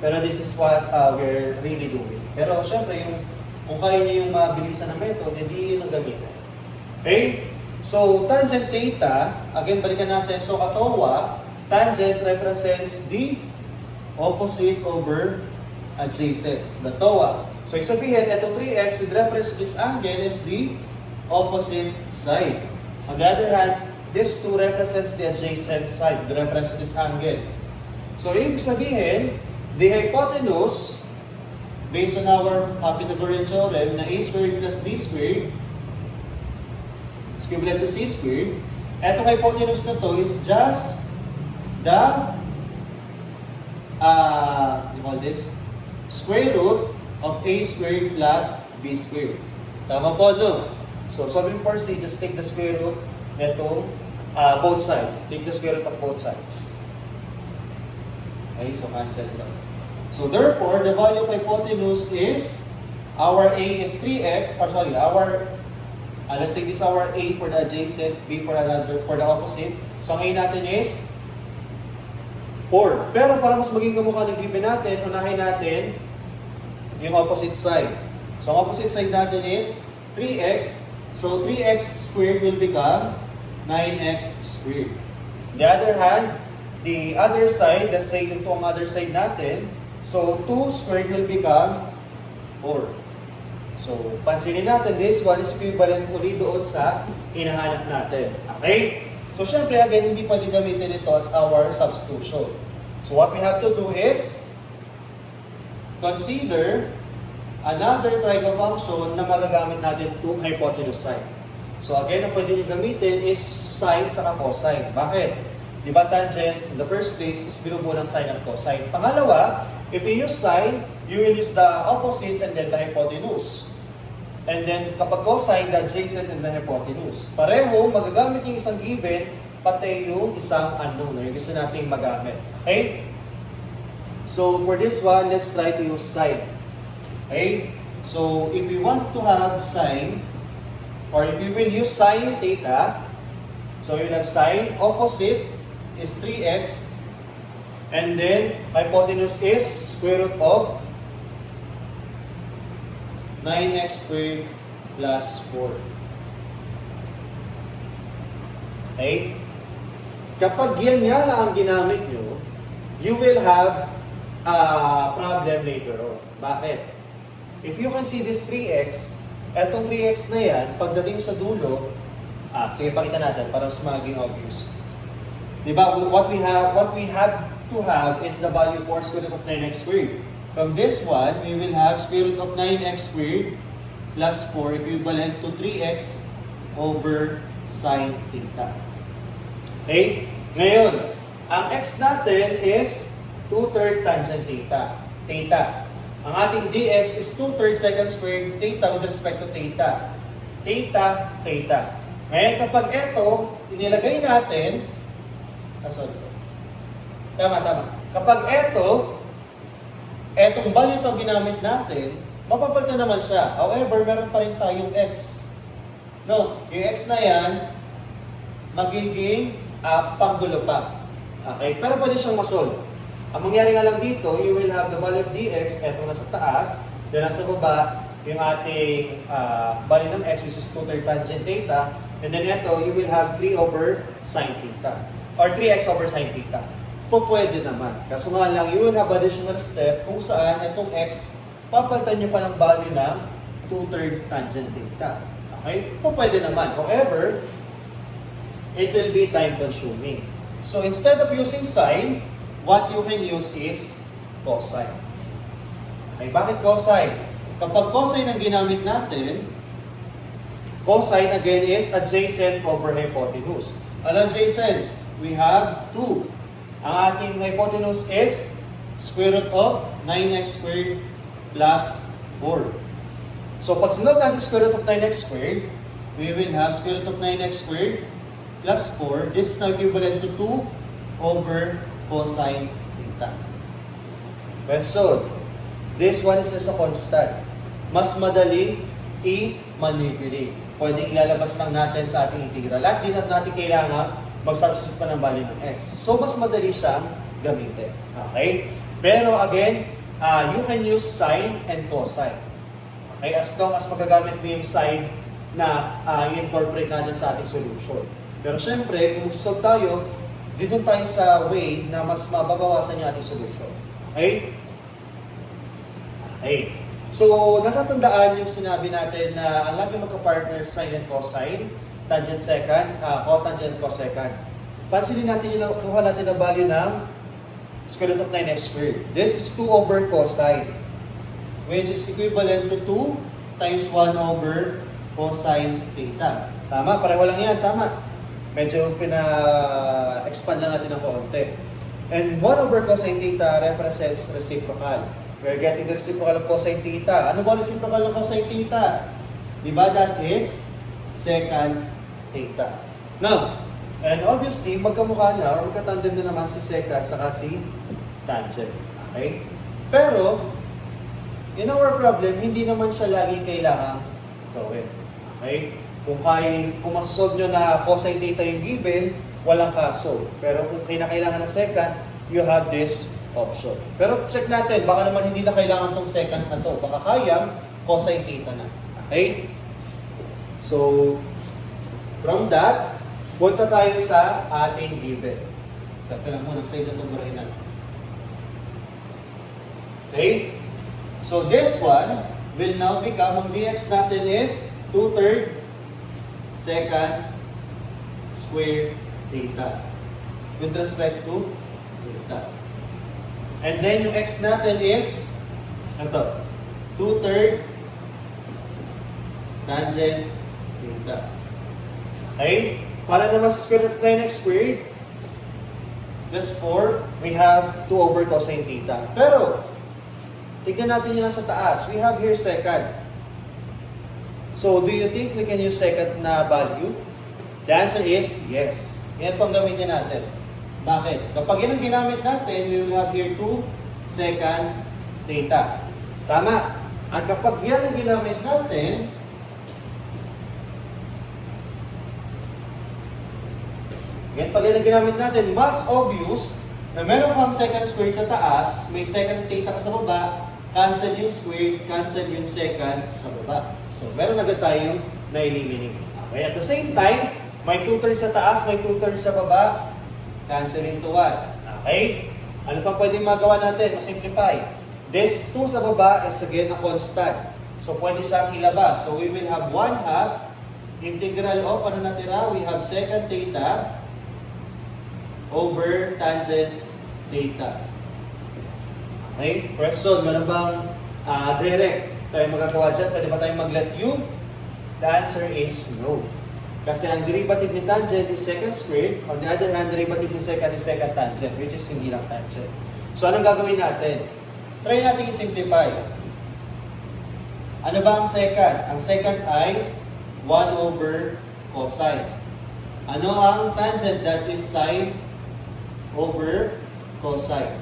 Pero this is what we're really doing. Pero, syempre, kung kaya nyo yung mabilisan na method, hindi yun ang gamitin. Okay? So, tangent theta, again, balikan natin. So, katawa, tangent represents the opposite over adjacent. The TOA. So, isabihin, ito 3x with reference to this angle is the opposite side. On the other hand, this 2 represents the adjacent side with reference to this angle. So, ibig sabihin, the hypotenuse based on our Pythagorean theorem na a squared plus b squared is equivalent to c squared. Etong hypotenuse na to is just the you call this square root of a squared plus b squared. Tama po, no? So, solving for c, just take the square root nito both sides. Take the square root of both sides. Okay, so cancel ito. So, therefore, the value of hypotenuse is our a is 3x, or sorry, our let's say this is our a for the adjacent, b for the opposite. So, ang a natin is 4. Pero para mas maging kamukha ng given natin, unahin natin yung opposite side. So, ang opposite side natin is 3x. So, 3x squared will become 9x squared. On the other hand, the other side, let's say ito ang other side natin. So, 2 squared will become 4. So, pansinin natin, this one is equivalent ulit doon sa hinahanap natin. Okay? So, syempre, again, hindi pwede gamitin ito as our substitution. So, what we have to do is consider another triangle function na magagamit natin itong hypotenuse side. So, again, ang pwede nyo gamitin is sine sa cosine. Bakit? Di ba tangent, in the first place, is binubuo ng sine at cosine. Pangalawa, if you use sine, you will use the opposite and then the hypotenuse. And then, kapag cosine, the adjacent and the hypotenuse. Pareho, magagamit yung isang given, pati yung isang unknown, na yung gusto natin magamit. Okay? So, for this one, let's try to use sine. Okay? So, if we want to have sine, or if we will use sine theta, so you have sine, opposite is 3x, and then hypotenuse is square root of 9x squared plus 4. Okay? Kapag yan nga lang ang ginamit nyo, you will have a problem later on. Bakit? If you can see this 3x, etong 3x na yan, pagdating sa dulo, sige, pakita natin para mas maging obvious. Diba? What we have to have is the value for square root of 9x squared. From this one, we will have square root of 9x squared plus 4 equivalent to 3x over sine theta. Okay? Ngayon, ang x natin is 2/3 tangent theta. Ang ating dx is 2/3 secant squared theta with respect to theta. Theta. Ngayon, kapag ito, inilagay natin, sorry. Tama. Kapag etong value ito ginamit natin, mapapalitan naman siya. However, meron pa rin tayong x. No, yung x na yan, magiging panggulo pa. Okay, pero pwede siyang masolve. Ang mangyari nga lang dito, you will have the value of dx, eto nasa taas, then nasa baba, yung ating value ng x, which is 2/3 tangent theta, and then ito, you will have 3 over sine theta, or 3x over sine theta. Pwede naman. Kaso nga lang, you will have additional step kung saan itong x, papalitan nyo pa ng value ng 2/3 tangent theta. Okay? Pwede naman. However, it will be time consuming. So instead of using sine, what you can use is cosine. Okay, bakit cosine? Kapag cosine ang ginamit natin, cosine again is adjacent over hypotenuse. Ano adjacent? We have 2. Ang ating hypotenuse is square root of 9x squared plus 4. So pag sinod natin square root of 9x squared, we will have square root of 9x squared plus 4. This is now equivalent to 2 over cosine theta. Question. This one is just a constant. Mas madali i-manipulate. Pwedeng ilalabas lang natin sa ating integral. At di natin kailangan mag-substitute pa ng value ng x. So, mas madali siyang gamitin. Okay? Pero again, you can use sine and cosine. Okay? As long as magagamit mo yung sine na i-incorporate natin sa ating solution. Pero syempre, kung solve tayo, dito tayo sa way na mas mababawasan yung ating solution. Okay? Okay. So, natatandaan yung sinabi natin na ang lagi magka-partner sine and cosine, tangent secant, cotangent cosecant. Pansinin natin yung kuha natin na value ng square root of 9x squared. This is 2 over cosine. which is equivalent to 2 times 1 over cosine theta. Tama? Pareho lang yan. Tama. Medyo pina-expand lang natin ng konti. And 1 over cosine theta represents reciprocal. We're getting the reciprocal of cosine theta. Ano ba reciprocal ng cosine theta? Diba that is secant theta. Now, and obviously, magkamukha na or magkatandem na naman si secant saka si tangent. Okay? Pero, in our problem, hindi naman siya lagi kailangang gawin. Okay? Kung masosolve nyo na cosine theta yung given, walang kaso. Pero kung kinakailangan ng secant, you have this option. Pero check natin, baka naman hindi na kailangan tong secant na to. Baka kayang cosine theta na. Okay? So, from that, punta tayo sa ating given. So, ito lang muna, side na itong burahin natin. Okay? So, this one will now become, ang dx natin is 2/3 secant square theta with respect to theta. And then yung x natin is ito, 2/3 tangent theta. Okay? Para naman sa square root ng x squared plus 4, we have 2 over cosine theta. Pero, tignan natin yun sa taas. We have here secant. So, do you think we can use secant na value? The answer is yes. Yan itong gamitin natin. Bakit? Kapag yan ang ginamit natin, we will have here 2 secant theta. Tama. At kapag yan ang ginamit natin, pag yan ang ginamit natin, mas obvious na meron kang secant squared sa taas, may secant theta sa baba, cancel yung squared, cancel yung secant sa baba. So, meron agad tayong na-eliminate. Okay, at the same time, may 2/3 sa taas, may 2/3 sa baba, cancel into 1. Okay? Ano pa pwedeng magawa natin? Masimplify. This 2 sa baba is again a constant. So, pwede siyang ilabas. So, we will have 1/2 integral of, ano natira? We have secant theta over tangent theta. Okay? Question, meron bang direct tayo magagawa dyan? Pwede ba tayong mag-let u? The answer is no. Kasi ang derivative ni tangent is secant squared. On the other hand, derivative ni secant is secant tangent, which is hindi lang tangent. So, anong gagawin natin? Try natin i-simplify. Ano ba ang secant? Ang secant ay 1 over cosine. Ano ang tangent? That is sine over cosine.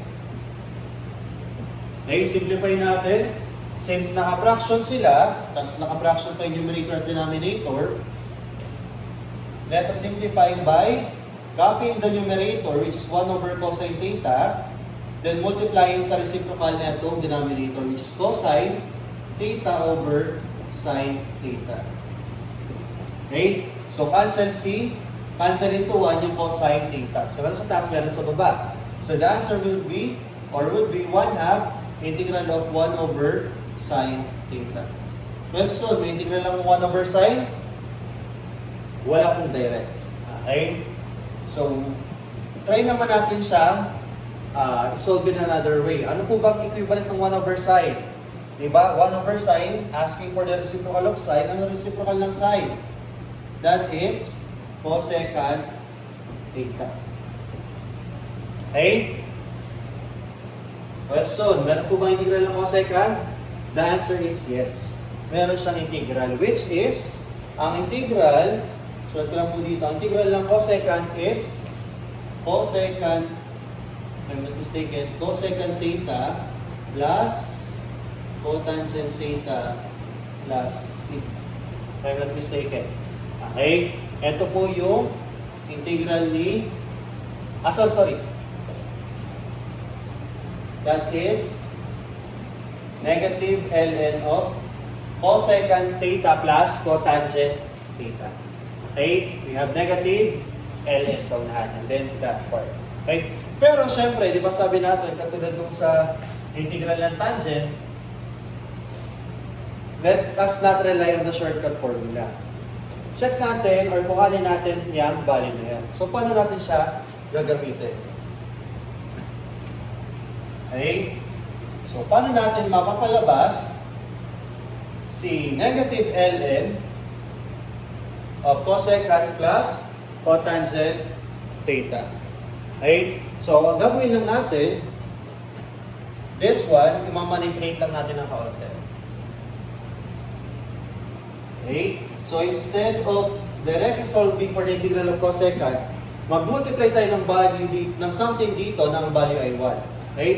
Okay, simplify natin. Since naka-fraction sila, tapos naka-fraction pa yung numerator at denominator, let us simplify by copying the numerator, which is 1 over cosine theta, then multiplying sa reciprocal na itong denominator, which is cosine theta over sine theta. Okay? So, cancel C, cancel into 1 yung cosine theta. So, meron sa taas, meron sa baba. So, the answer will be, or would be 1/2 integral of 1 over sine theta. Question, may integral lang 1 over sine? Wala pong direct. Okay? So, try naman natin siya solve in another way. Ano po bang equivalent ng 1 over sine? Diba? 1 over sine, asking for the reciprocal of sine. Ano reciprocal ng sine? That is cosecant theta. Okay? Question, meron po bang integral ng cosecant? The answer is yes. Meron siyang integral, which is, ang integral, sulat ko lang po dito, ang integral ng cosecant is cosecant, I'm not mistaken, cosecant theta plus cotangent theta plus c. If I'm not mistaken. Okay? Ito po yung integral ni, sorry. That is negative ln of cosecant theta plus cotangent theta. Okay? We have negative ln sa unahan and then that part. Okay? Pero syempre, di ba sabi natin, katulad nung sa integral ng tangent, let us not rely on the shortcut formula. Check natin or kuhanin natin yung value na yan. So, paano natin siya gagamitin? Okay? So, paano natin mapapalabas si negative ln of cosecant plus cotangent theta. Okay? So, ang gagawin lang natin, this one, imamanipulate lang natin ng kaunti. Okay? So, instead of directly solving for the integral of cosecant, mag-multiply tayo ng value ng something dito na ang value ay 1. Okay?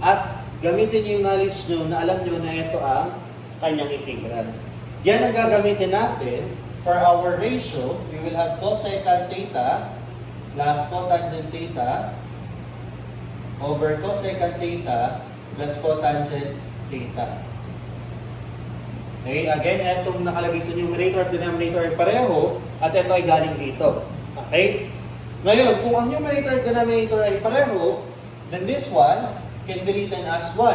At gamitin niyo yung knowledge nyo na alam nyo na ito ang kanyang integral. Yan ang gagamitin natin for our ratio. We will have cosecant theta plus cotangent theta over cosecant theta plus cotangent theta. Okay, again, itong nakalagay sa numerator at denominator ay pareho at ito ay galing dito. Okay? Ngayon, kung ang numerator at denominator ay pareho, then this one can be written as 1.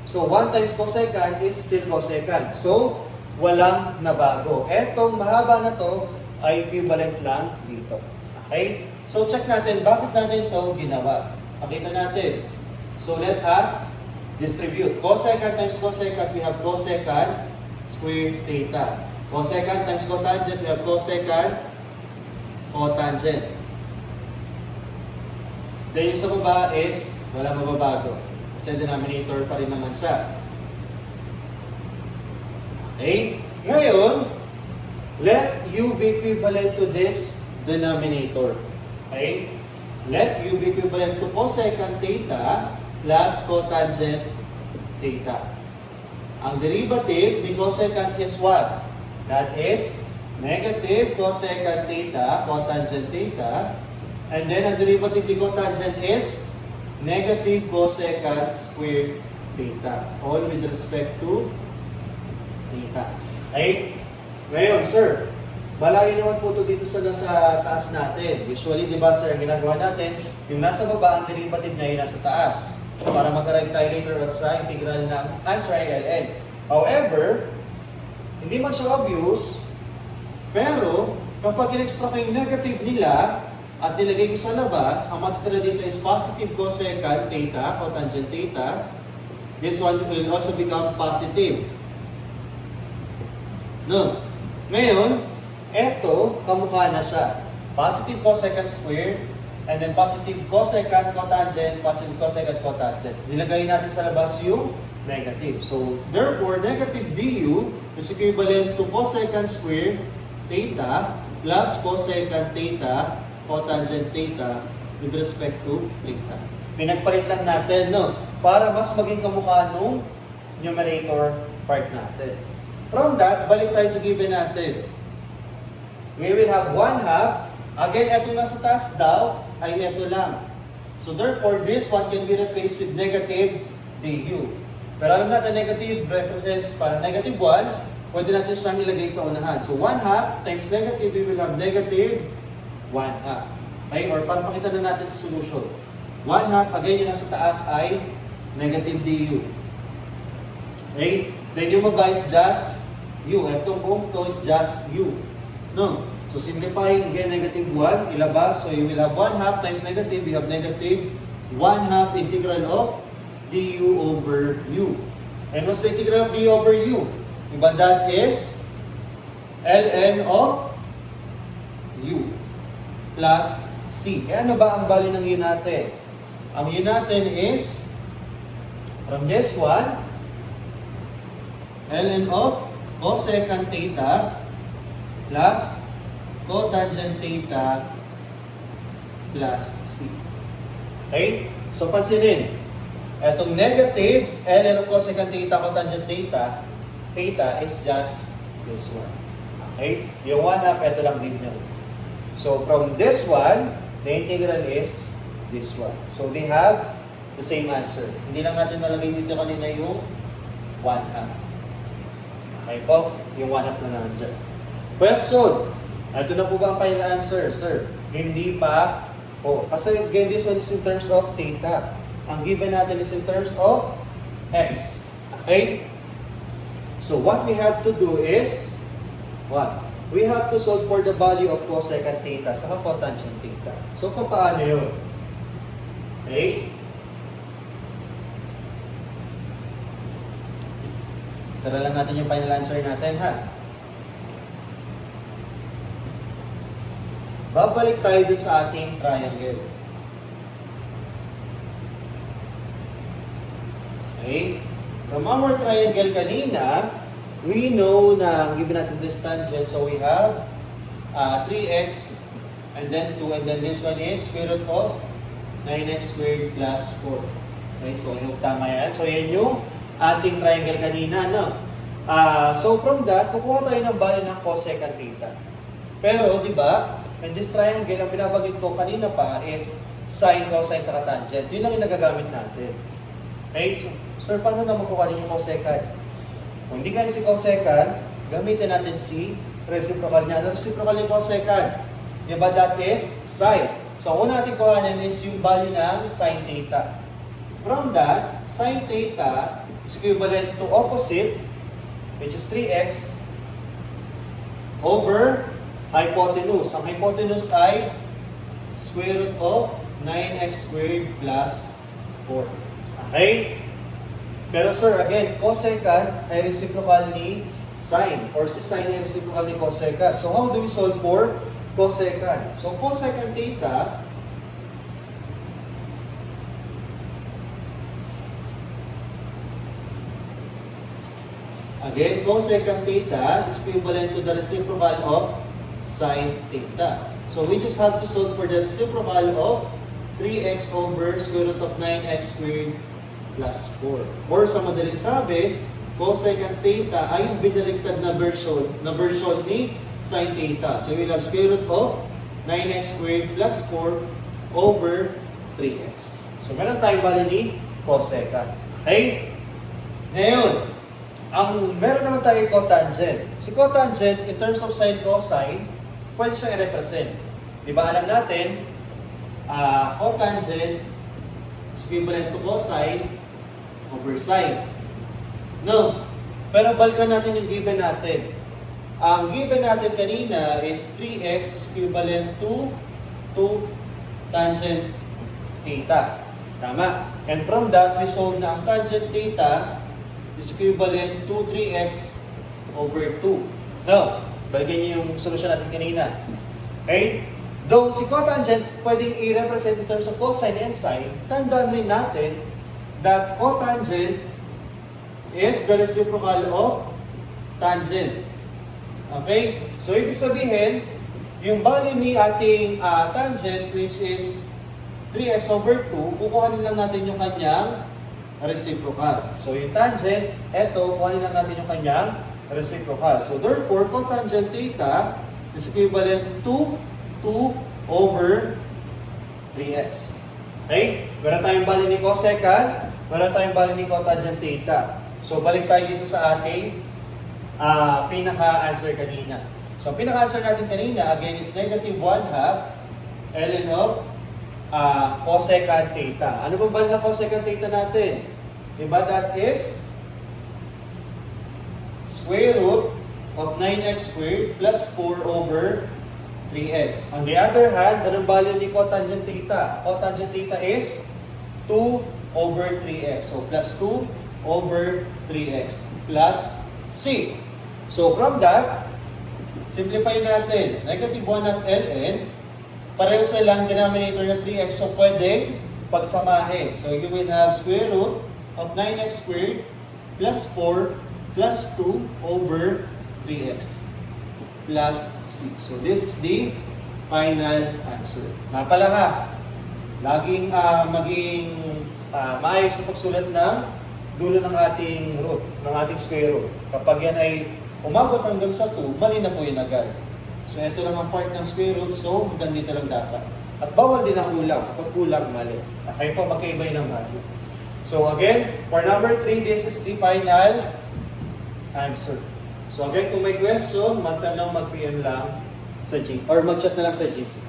So, 1 times cosecant is still cosecant. So, walang nabago. Etong mahaba na to ay equivalent lang dito. Okay? So, check natin bakit natin ito ginawa. Pakita natin. So, let us distribute. Cosecant times cosecant, we have cosecant squared theta. Cosecant times cotangent, we have cosecant cotangent. Then yung sa baba is wala mababago. Kasi denominator pa rin naman siya. Okay? Ngayon, let u be equivalent to this denominator. Okay? Let u be equivalent to cosecant theta plus cotangent theta. Ang derivative ni cosecant is what? That is negative cosecant theta, cotangent theta. And then ang derivative ni cotangent is negative cosecant squared theta. All with respect to theta. Okay? Ngayon, sir, malayo naman po ito dito sa taas natin. Usually, di ba, sir, ginagawa natin, yung nasa baba, ang derivative niya yung nasa taas. Para mag-arrive tayo later at sa integral ng answer ay ln. However, hindi man siya obvious, pero kapag in-extract yung negative nila at nilagay ko sa labas, ang matitira dito is positive cosecant theta, cotangent theta. This one will also become positive. No. Ngayon, eto, kamukha na siya. Positive cosecant squared, and then positive cosecant cotangent, positive cosecant cotangent. Nilagay natin sa labas yung negative. So, therefore, negative du is equivalent to cosecant squared theta plus cosecant theta cotangent theta with respect to theta. Pinagpalit lang natin, no? Para mas maging kamukha nung numerator part natin. From that, balik tayo sa given natin. We will have 1/2. Again, ito nasa taas daw ay ito lang. So therefore, this one can be replaced with negative du. Pero alam natin, negative represents para negative 1, pwede natin siyang ilagay sa unahan. So 1/2 times negative, we will have negative 1/2. Okay? Or para pakita na natin sa solution. 1/2, again, yung nasa taas ay negative du. Okay? Then yung baba is just u. Itong buong to is just u. No? So simplifying, again, negative 1, ilabas. So you will have 1/2 times negative, you have negative 1/2 integral of du over u. And what's the integral of du over u? Diba that is ln of u plus c. Eh ano ba ang value ng u natin? Ang u natin is from this one, ln of cosecant theta plus cotangent theta plus c. Okay? So pansinin, etong negative ln of cosecant theta, cotangent theta, theta is just this one. Okay? Yung 1/2, ito lang din nyo. So from this one, the integral is this one. So they have the same answer. Hindi lang natin nalagay dito kanina yung 1/2. Okay po? Yung 1/2 na nandiyan. Question. Ito na po ba ang final answer, sir? Hindi pa po. Kasi again, this one is in terms of theta. Ang given natin is in terms of x. Okay? So what we have to do is, what? We have to solve for the value of cosecant theta sa cotangent theta. So paano yun? Okay? Tara lang natin yung final answer natin, ha? Babalik tayo dun sa ating triangle. Okay? From our triangle kanina, we know na given natin this tangent, so we have 3x and then 2, and then this one is square root of 9x squared plus 4. Okay, so I hope tama yan. So yan yung ating triangle kanina, no? So from that, kukuha tayo ng value ng cosecant theta. Pero, di ba, in this triangle, ang pinabagit ko kanina pa is sine, cosine, sa tangent. Yun lang yung nagagamit natin. Okay, so, sir, paano naman kukuha yung cosecant? Kung hindi kayo si cosecant, gamitin natin si reciprocal niya. Ano reciprocal yung cosecant? Diba that is sine. So, ang una natin kuhanin is yung value ng sine theta. From that, sine theta is equivalent to opposite, which is 3x, over hypotenuse. Ang hypotenuse ay square root of 9x squared plus 4. Okay? Pero sir, again, cosecant ay reciprocal ni sine, or si sine ay reciprocal ni cosecant. So how do we solve for cosecant? So cosecant theta again, cosecant theta is equivalent to the reciprocal of sine theta. So we just have to solve for the reciprocal of 3x over square root of 9x squared plus 4. Or sa madaling sabi, cosecant theta ay yung binaliktad na version ni sin theta. So we'll have square root of 9x squared plus 4 over 3x. So meron tayong value ni cosecant. Okay? Ngayon, ang meron naman tayo cotangent. Si cotangent, in terms of sine cosine, pwede siyang i-represent. Di ba alam natin, cotangent is equivalent to cosine over sine. No. Pero balikan natin yung given natin. Ang given natin kanina is 3x is equivalent to tangent theta. Tama. And from that, we solve na ang tangent theta is equivalent to 3x over 2. No. Balikan niyo yung solution natin kanina. Okay? Though si cotangent pwedeng i-represent in terms of cosine and sine, tandaan rin natin that cotangent is the reciprocal of tangent. Okay? So, ibig sabihin, yung value ni ating tangent, which is 3x over 2, kukuhanin lang natin yung kanyang reciprocal. So, yung tangent, eto, kuhanin lang natin yung kanyang reciprocal. So, therefore, cotangent theta is equivalent to 2 over 3x. Okay? Meron tayong value ni cosecant, meron tayong value ni cotangent theta. So, balik tayo dito sa ating pinaka-answer kanina. So, ang pinaka-answer natin kanina, again, is negative 1/2 ln of cosecant theta. Ano ba value ng cosecant theta natin? Diba that is square root of 9x squared plus 4 over 3x. On the other hand, anong value ni cotangent theta? Cotangent theta is 2 over 3x. So, plus 2 over 3x plus c. So, from that, simplify natin. Negative 1 of ln, pareho silang denominator ng 3x. So, pwede pagsamahin. So, you will have square root of 9x squared plus 4 plus 2 over 3x plus c. So, this is the final answer. Napala nga, laging maging maayos sa pagsulat ng dulo ng ating root, ng ating square root. Kapag yan ay umabot hanggang sa 2, mali na po yun agad. So, ito lang ang part ng square root, so hanggang dito lang dapat. At bawal din ang kulang. Kapag kulang, mali. Kaya po, magkaiba yun ang value. So, again, for number 3, this is the final answer. So, again, kung may question, magtanong, mag-PM lang sa G, or mag-chat na lang sa GC.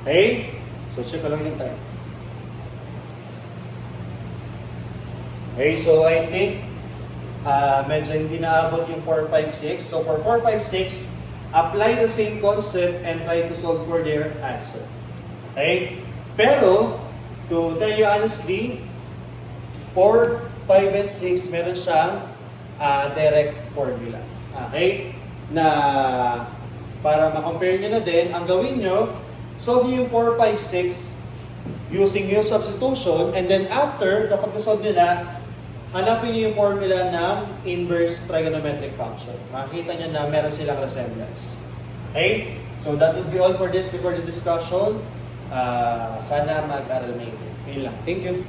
Okay? So, check ko lang yung time. Okay, so I think medyo hindi naabot yung 4, 5, 6. So for 4, 5, 6, apply the same concept and try to solve for their answer. Okay? Pero, to tell you honestly, for 5 and 6, meron siyang direct formula. Okay? Na para ma-compare nyo na din, ang gawin nyo, solve nyo yung 4, 5, 6 using yung substitution, and then after, kapag na-solve nyo na, hanapin nyo yung formula ng inverse trigonometric function. Makikita nyo na meron silang resemblance. Okay? So that would be all for this recorded discussion. Sana mag-aral na ito. Yun lang. Thank you.